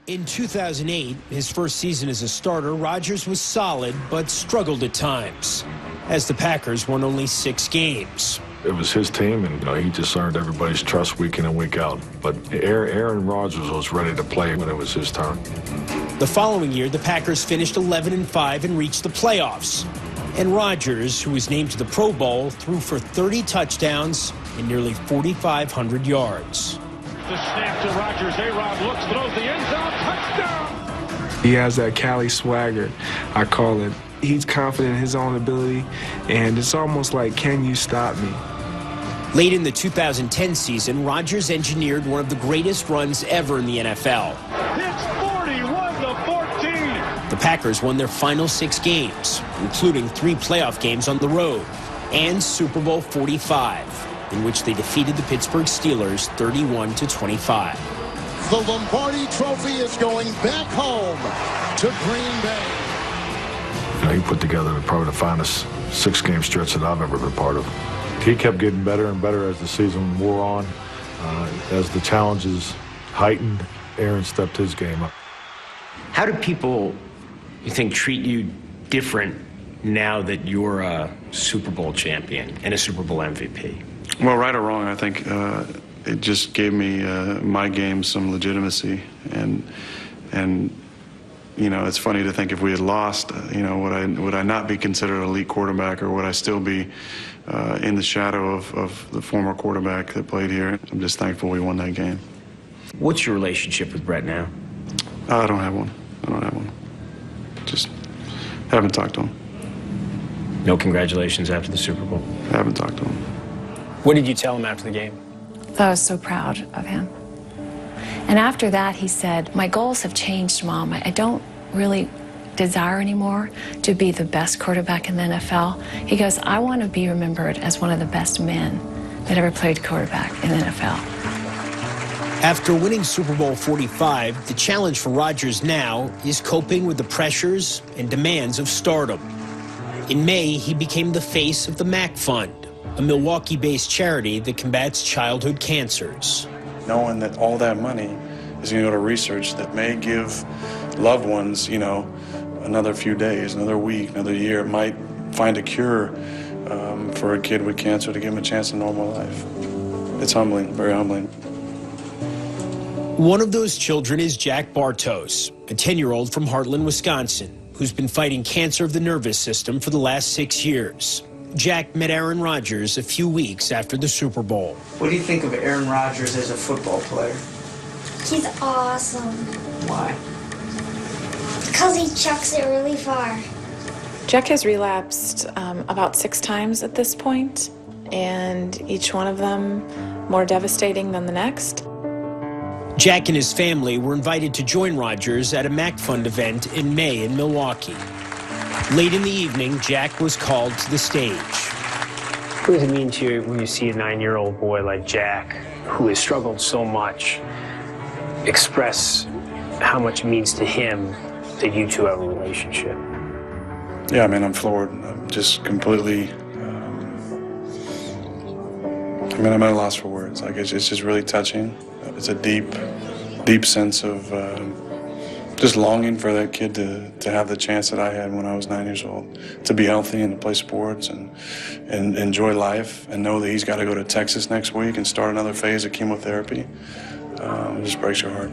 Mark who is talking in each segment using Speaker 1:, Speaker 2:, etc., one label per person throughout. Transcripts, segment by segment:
Speaker 1: In 2008, his first season as a starter, Rodgers was solid but struggled at times, as the Packers won only 6 games.
Speaker 2: It was his team, and he just earned everybody's trust week in and week out. But Arron Rodgers was ready to play when it was his turn.
Speaker 1: The following year, the Packers finished 11-5 and reached the playoffs. And Rodgers, who was named to the Pro Bowl, threw for 30 touchdowns and nearly 4,500 yards.
Speaker 3: The snap to Rodgers. A-Rod looks, throws the end zone. Touchdown!
Speaker 4: He has that Cali swagger, I call it. He's confident in his own ability, and it's almost like, can you stop me?
Speaker 1: Late in the 2010 season, Rodgers engineered one of the greatest runs ever in the NFL.
Speaker 3: It's 41-14.
Speaker 1: The Packers won their final 6 games, including 3 playoff games on the road, and Super Bowl 45. In which they defeated the Pittsburgh Steelers 31-25.
Speaker 5: The Lombardi Trophy is going back home to Green Bay.
Speaker 2: He put together probably the finest 6-game stretch that I've ever been part of. He kept getting better and better as the season wore on. As the challenges heightened, Arron stepped his game up.
Speaker 6: How do people, you think, treat you different now that you're a Super Bowl champion and a Super Bowl MVP?
Speaker 7: Well, right or wrong, I think it just gave me my game some legitimacy, and you know, it's funny to think if we had lost, you know, would I not be considered an elite quarterback, or would I still be in the shadow of the former quarterback that played here? I'm just thankful we won that game.
Speaker 6: What's your relationship with Brett now?
Speaker 7: I don't have one. Just haven't talked to him.
Speaker 6: No congratulations after the Super Bowl?
Speaker 7: Haven't talked to him.
Speaker 8: What did you tell him after the game?
Speaker 9: I was so proud of him. And after that, he said, my goals have changed, Mom. I don't really desire anymore to be the best quarterback in the NFL. He goes, I want to be remembered as one of the best men that ever played quarterback in the NFL.
Speaker 1: After winning Super Bowl 45, the challenge for Rodgers now is coping with the pressures and demands of stardom. In May, he became the face of the Mac Fund, a Milwaukee-based charity that combats childhood cancers.
Speaker 7: Knowing that all that money is going to go to research that may give loved ones, you know, another few days, another week, another year, it might find a cure for a kid with cancer to give him a chance at normal life. It's humbling, very humbling.
Speaker 1: One of those children is Jack Bartos, a 10-year-old from Heartland, Wisconsin, who's been fighting cancer of the nervous system for the last 6 years. Jack met Arron Rodgers a few weeks after the Super Bowl.
Speaker 10: What do you think of Arron Rodgers as a football player?
Speaker 11: He's awesome.
Speaker 10: Why?
Speaker 11: Because he chucks it really far.
Speaker 12: Jack has relapsed about 6 times at this point, and each one of them more devastating than the next.
Speaker 1: Jack and his family were invited to join Rodgers at a Mac Fund event in May in Milwaukee. Late in the evening, Jack was called to the stage.
Speaker 8: What does it mean to you when you see a 9-year-old boy like Jack, who has struggled so much, express how much it means to him that you two have a relationship?
Speaker 7: Yeah, I mean, I'm floored. I'm just completely, I'm at a loss for words. Like, it's just really touching. It's a deep sense of just longing for that kid to have the chance that I had when I was 9 years old, to be healthy and to play sports and enjoy life, and know that he's got to go to Texas next week and start another phase of chemotherapy. It just breaks your heart.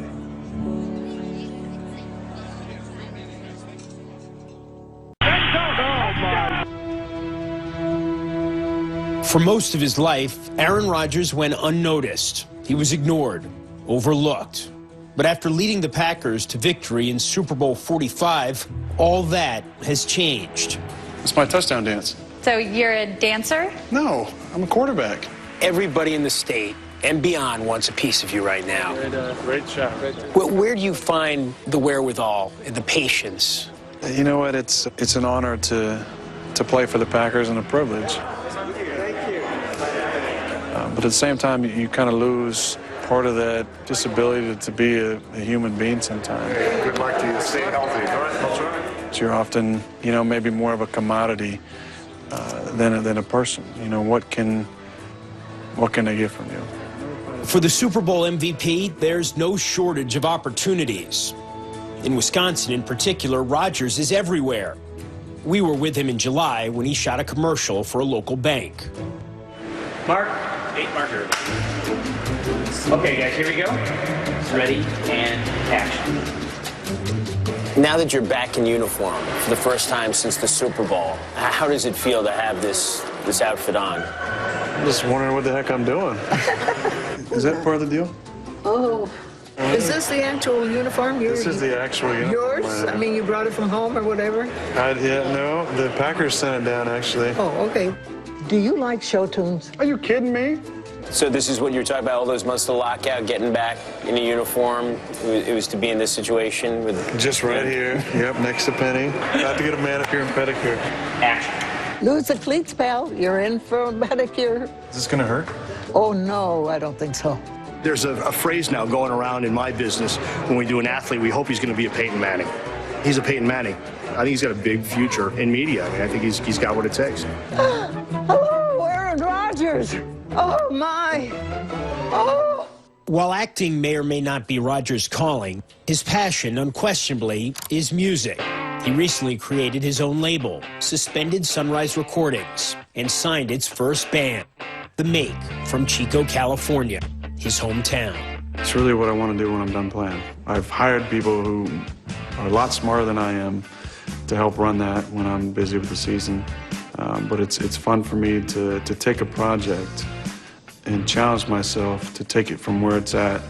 Speaker 1: For most of his life, Arron Rodgers went unnoticed. He was ignored, overlooked. But after leading the Packers to victory in Super Bowl 45, all that has changed.
Speaker 7: It's my touchdown dance.
Speaker 9: So you're a dancer?
Speaker 7: No, I'm a quarterback.
Speaker 8: Everybody in the state and beyond wants a piece of you right now.
Speaker 7: Great shot.
Speaker 8: Where do you find the wherewithal and the patience?
Speaker 7: You know what? It's an honor to play for the Packers and a privilege. But at the same time, you kind of lose part of that disability to be a human being sometimes.
Speaker 2: Hey, good luck to you. Stay healthy. All right?
Speaker 7: So you're often, you know, maybe more of a commodity than a person. You know, what can they get from you?
Speaker 1: For the Super Bowl MVP, there's no shortage of opportunities. In Wisconsin, in particular, Rodgers is everywhere. We were with him in July when he shot a commercial for a local bank.
Speaker 6: Mark, 8 marker. Okay, guys, here we go. Ready and action.
Speaker 1: Now that you're back in uniform for the first time since the Super Bowl, how does it feel to have this outfit on?
Speaker 7: I'm just wondering what the heck I'm doing. Is that part of the deal?
Speaker 13: Oh. Is this the actual uniform?
Speaker 7: This is the actual uniform.
Speaker 13: Yours? I mean, you brought it from home or whatever?
Speaker 7: Yeah, no, the Packers sent it down, actually.
Speaker 13: Oh, okay. Do you like show tunes?
Speaker 7: Are you kidding me?
Speaker 1: So this is what you're talking about, all those months of lockout, getting back in a uniform. It was to be in this situation with...
Speaker 7: Just right here. Yep, next to Penny. About to get a manicure and pedicure.
Speaker 6: Action.
Speaker 13: Lose the cleats, pal. You're in for a pedicure.
Speaker 7: Is this gonna hurt?
Speaker 13: Oh, no, I don't think so.
Speaker 14: There's a phrase now going around in my business. When we do an athlete, we hope he's going to be a Peyton Manning. He's a Peyton Manning. I think he's got a big future in media. I mean, I think he's got what it takes.
Speaker 13: Hello, Arron Rodgers. Oh, my. Oh.
Speaker 1: While acting may or may not be Rodgers' calling, his passion, unquestionably, is music. He recently created his own label, Suspended Sunrise Recordings, and signed its first band, The Make, from Chico, California, his hometown.
Speaker 7: It's really what I want to do when I'm done playing. I've hired people who are a lot smarter than I am to help run that when I'm busy with the season. But it's fun for me to take a project and challenge myself to take it from where it's at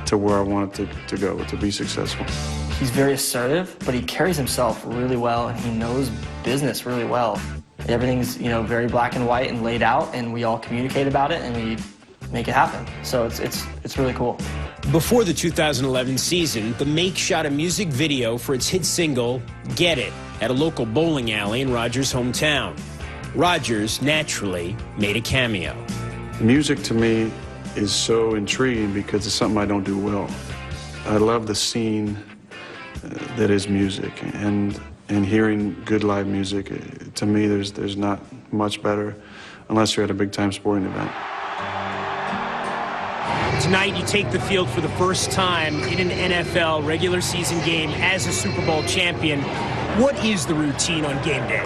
Speaker 7: to where I want it to go, to be successful.
Speaker 15: He's very assertive, but he carries himself really well, and he knows business really well. Everything's, very black and white and laid out, and we all communicate about it, and we make it happen. So it's really cool.
Speaker 1: Before the 2011 season, The Make shot a music video for its hit single, Get It, at a local bowling alley in Rodgers' hometown. Rodgers, naturally, made a cameo.
Speaker 7: Music to me is so intriguing because it's something I don't do well. I love the scene that is music, and hearing good live music, to me, there's not much better unless you're at a big-time sporting event.
Speaker 1: Tonight, you take the field for the first time in an NFL regular season game as a Super Bowl champion. What is the routine on game day?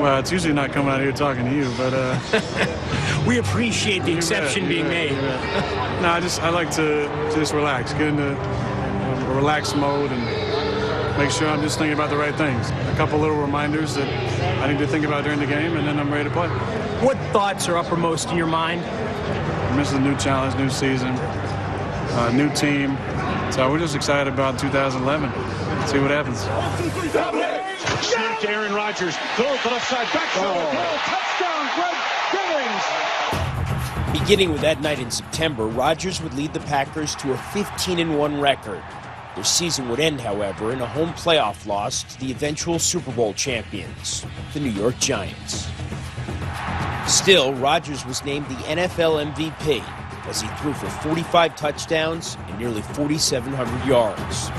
Speaker 7: Well, it's usually not coming out here talking to you, but...
Speaker 1: We appreciate the exception being made.
Speaker 7: No, I like to just relax, get into a relaxed mode and make sure I'm just thinking about the right things. A couple little reminders that I need to think about during the game, and then I'm ready to play.
Speaker 1: What thoughts are uppermost in your mind?
Speaker 7: This is a new challenge, new season, new team. So we're just excited about 2011. See what happens.
Speaker 3: Snap to Arron Rodgers. Throw to left side. Back shoulder. Touchdown, Greg Billings.
Speaker 1: Beginning with that night in September, Rodgers would lead the Packers to a 15-1 record. Their season would end, however, in a home playoff loss to the eventual Super Bowl champions, the New York Giants. Still, Rodgers was named the NFL MVP as he threw for 45 touchdowns and nearly 4,700 yards.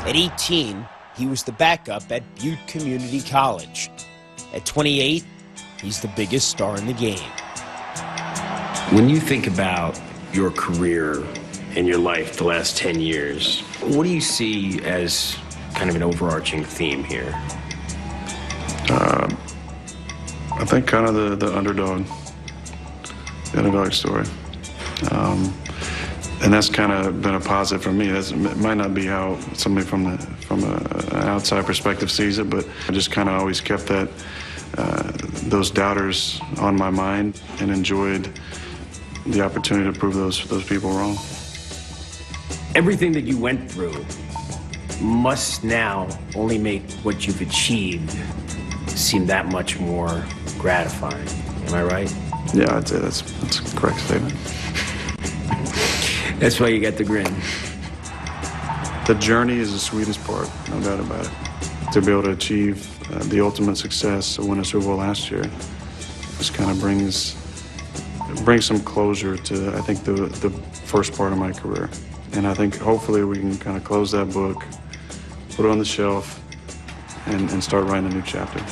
Speaker 1: At 18, he was the backup at Butte Community College. At 28, he's the biggest star in the game.
Speaker 6: When you think about your career and your life the last 10 years, what do you see as kind of an overarching theme here?
Speaker 7: I think kind of the underdog story. And that's kind of been a positive for me. It might not be how somebody from an outside perspective sees it, but I just kind of always kept those doubters on my mind and enjoyed the opportunity to prove those people wrong.
Speaker 6: Everything that you went through must now only make what you've achieved seem that much more gratifying. Am I right?
Speaker 7: Yeah, I'd say that's a correct statement.
Speaker 6: That's why you got the grin.
Speaker 7: The journey is the sweetest part, no doubt about it. To be able to achieve the ultimate success, to win a Super Bowl last year, just kind of brings some closure to, I think, the first part of my career. And I think hopefully we can kind of close that book, put it on the shelf, and start writing a new chapter.